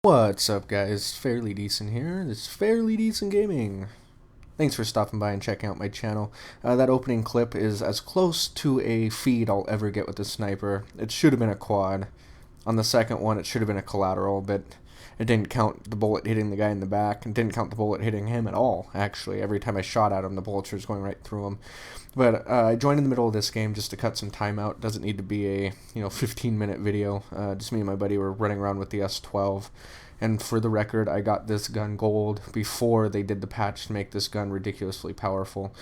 What's up, guys? Fairly Decent here. This is Fairly Decent Gaming. Thanks for stopping by and checking out my channel. That opening clip is as close to a feed I'll ever get with the sniper. It should have been a quad. On the second one, it should have been a collateral, but it didn't count the bullet hitting the guy in the back, and didn't count the bullet hitting him at all, actually. Every time I shot at him, the bullets were going right through him. But I joined in the middle of this game just to cut some time out. Doesn't need to be a 15-minute video. Just me and my buddy were running around with the S12. And for the record, I got this gun gold before they did the patch to make this gun ridiculously powerful.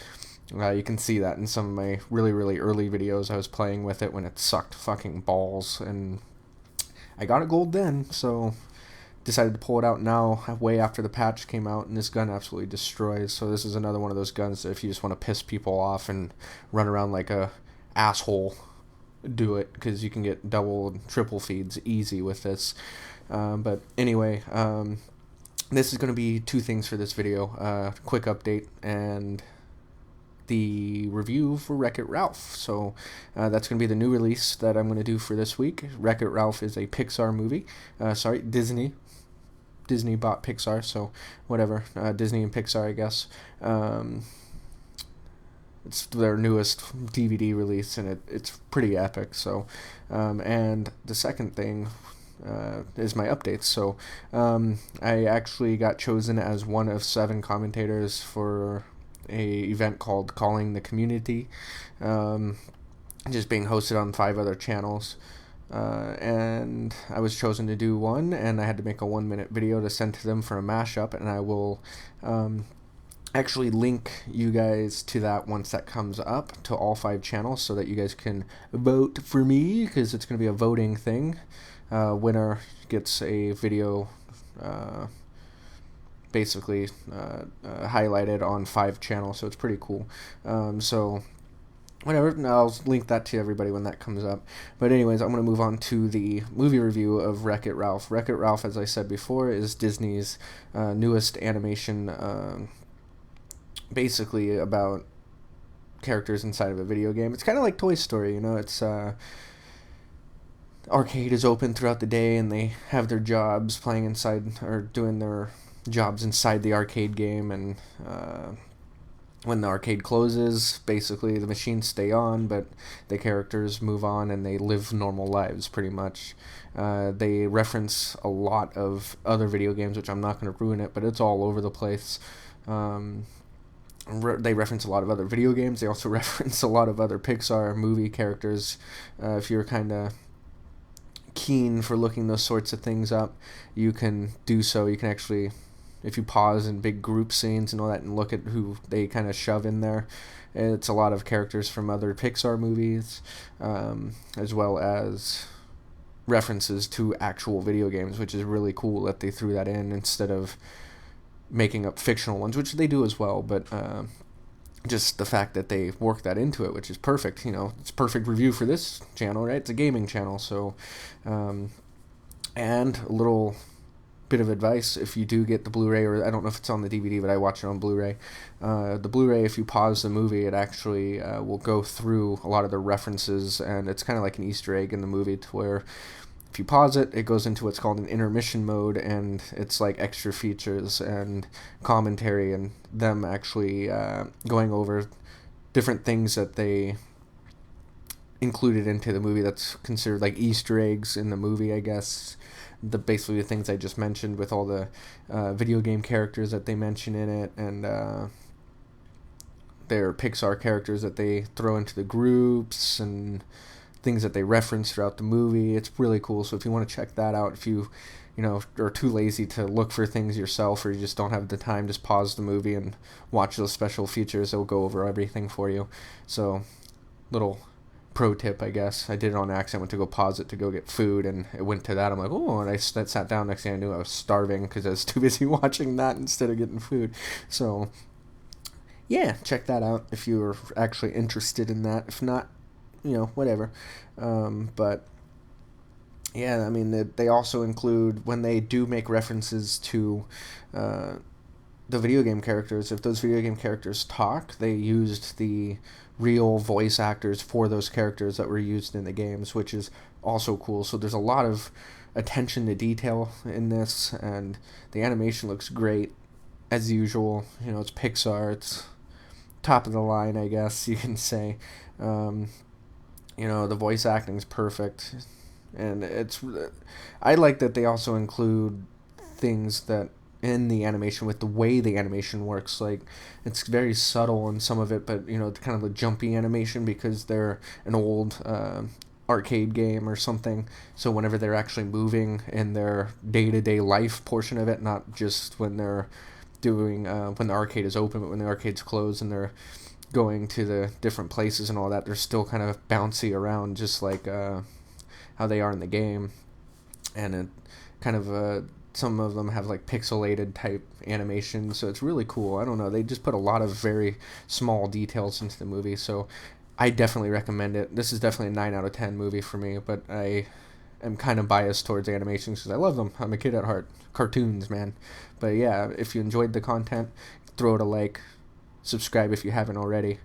You can see that in some of my really, really early videos. I was playing with it when it sucked fucking balls, and I got it gold then, so decided to pull it out now, way after the patch came out, and this gun absolutely destroys. So this is another one of those guns that if you just want to piss people off and run around like a asshole, do it, because you can get double and triple feeds easy with this. But anyway, this is going to be two things for this video. Quick update and the review for Wreck-It Ralph. So that's going to be the new release that I'm going to do for this week. Wreck-It Ralph is a Pixar movie. Sorry, Disney. Disney bought Pixar, so whatever. Disney and Pixar, I guess. It's their newest DVD release, and it's pretty epic. So, and the second thing is my updates. So I actually got chosen as one of 7 commentators for a event called Calling the Community, just being hosted on 5 other channels, and I was chosen to do one, and I had to make a 1-minute video to send to them for a mashup, and I will actually link you guys to that once that comes up to all 5 channels, so that you guys can vote for me, because it's going to be a voting thing. Winner gets a video basically highlighted on 5 channels, so it's pretty cool. So whatever, I'll link that to everybody when that comes up. But anyways, I'm going to move on to the movie review of Wreck-It Ralph. Wreck-It Ralph, as I said before, is Disney's newest animation, basically about characters inside of a video game. It's kind of like Toy Story, it's arcade is open throughout the day, and they have their jobs playing inside, or doing their jobs inside the arcade game, and when the arcade closes, basically the machines stay on, but the characters move on and they live normal lives, pretty much. They reference a lot of other video games, which I'm not going to ruin it, but it's all over the place. They reference a lot of other video games. They also reference a lot of other Pixar movie characters. If you're kind of keen for looking those sorts of things up, you can do so. You can actually, if you pause in big group scenes and all that, and look at who they kind of shove in there, it's a lot of characters from other Pixar movies, as well as references to actual video games, which is really cool that they threw that in instead of making up fictional ones, which they do as well, but just the fact that they work that into it, which is perfect. It's perfect review for this channel, right? It's a gaming channel. So and a little bit of advice: if you do get the Blu-ray, or I don't know if it's on the DVD, but I watch it on Blu-ray, the Blu-ray, if you pause the movie, it actually will go through a lot of the references, and it's kind of like an Easter egg in the movie, to where if you pause it, it goes into what's called an intermission mode, and it's like extra features and commentary, and them actually going over different things that they included into the movie that's considered like Easter eggs in the movie, I guess. Basically the things I just mentioned, with all the video game characters that they mention in it, and their Pixar characters that they throw into the groups, and things that they reference throughout the movie. It's really cool. So if you want to check that out, if you are too lazy to look for things yourself, or you just don't have the time, just pause the movie and watch those special features. They'll go over everything for you. So, little pro tip, I guess. I did it on accident. Went to go pause it to go get food, and it went to that. I'm like, oh, and I sat down. Next thing I knew, I was starving because I was too busy watching that instead of getting food. So yeah, check that out if you're actually interested in that. If not, whatever. But yeah, I mean, they also include, when they do make references to the video game characters, if those video game characters talk, they used the real voice actors for those characters that were used in the games, which is also cool. So there's a lot of attention to detail in this, and the animation looks great as usual. You know, it's Pixar, it's top of the line, I guess you can say. Um, you know, the voice acting is perfect, and I like that they also include things that in the animation with the way the animation works. Like, it's very subtle in some of it, but you know, it's kind of a jumpy animation because they're an old arcade game or something. So whenever they're actually moving in their day-to-day life portion of it, not just when they're doing when the arcade is open, but when the arcade's closed and they're going to the different places and all that, they're still kind of bouncy around, just like how they are in the game. And it kind of some of them have like pixelated type animation, so it's really cool. I don't know, they just put a lot of very small details into the movie, so I definitely recommend it. This is definitely a 9 out of 10 movie for me, but I am kind of biased towards animations because I love them. I'm a kid at heart. Cartoons, man. But yeah, if you enjoyed the content, throw it a like, subscribe if you haven't already,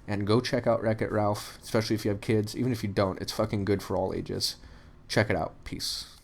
and go check out Wreck-It Ralph, especially if you have kids. Even if you don't, it's fucking good for all ages. Check it out. Peace.